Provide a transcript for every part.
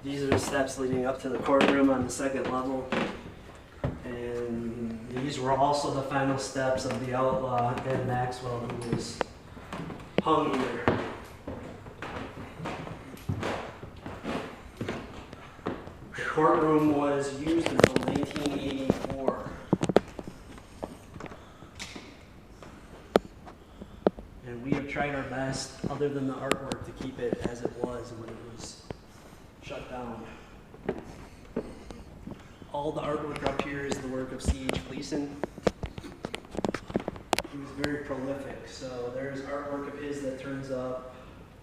These are the steps leading up to the courtroom on the second level. And these were also the final steps of the outlaw, Ed Maxwell, who was hung here. The courtroom was used until 1984. And we have tried our best, other than the artwork, to keep it as it was when it was shut down. All the artwork up here is the work of C.H. Gleason. He was very prolific, so there's artwork of his that turns up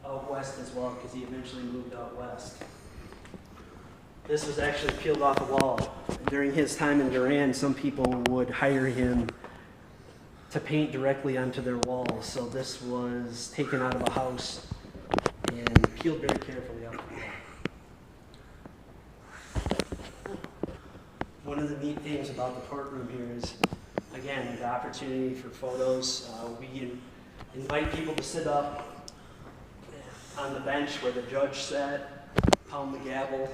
out west as well, because he eventually moved out west. This was actually peeled off a wall. During his time in Durand, some people would hire him to paint directly onto their walls. So this was taken out of a house and peeled very carefully off the wall. One of the neat things about the courtroom here is, again, the opportunity for photos. We invite people to sit up on the bench where the judge sat, pound the gavel.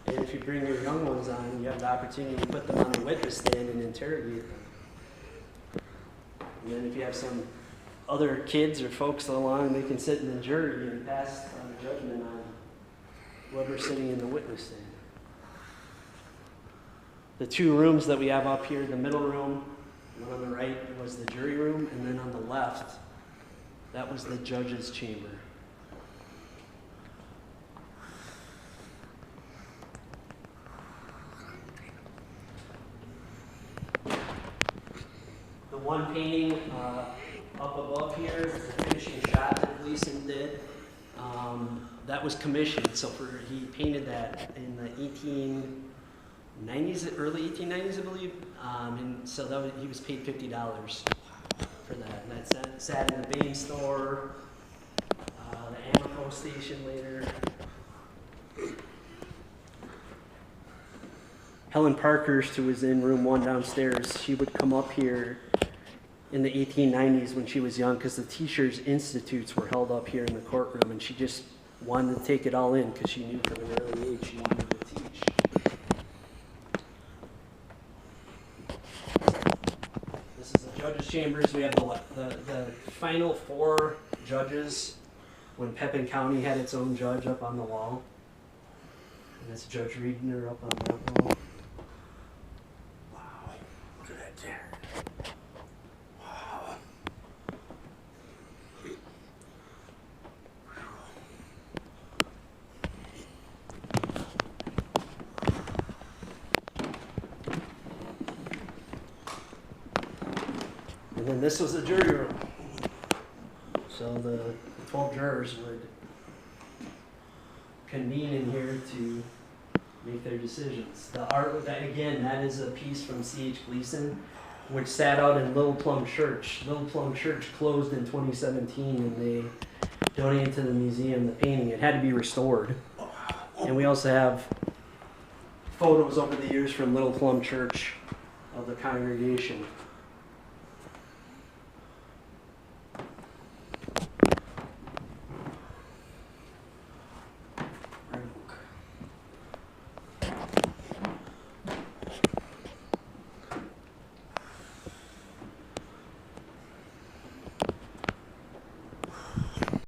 And if you bring your young ones on, you have the opportunity to put them on the witness stand and interrogate them. And then if you have some other kids or folks along, they can sit in the jury and pass a judgment on whoever's sitting in the witness stand. The two rooms that we have up here, the middle room, one on the right was the jury room, and then on the left, that was the judge's chamber. The one painting up above here is the finishing shot that Gleason did. That was commissioned, so he painted that in the 1890s, early 1890s, I believe. And so he was paid $50 for that. And that sat in the Bain store, the Amoco station later. Helen Parkhurst, who was in room 1 downstairs, she would come up here in the 1890s when she was young, because the Teachers Institutes were held up here in the courtroom, and she just wanted to take it all in because she knew from an early age she wanted to teach. This is the judges' chambers. We have the final 4 judges when Pepin County had its own judge up on the wall. And that's Judge Riedner up on that wall. Wow, look at that chair. And then this was the jury room. So the 12 jurors would convene in here to make their decisions. The art, again, that is a piece from C.H. Gleason, which sat out in Little Plum Church. Little Plum Church closed in 2017, and they donated to the museum the painting. It had to be restored. And we also have photos over the years from Little Plum Church of the congregation.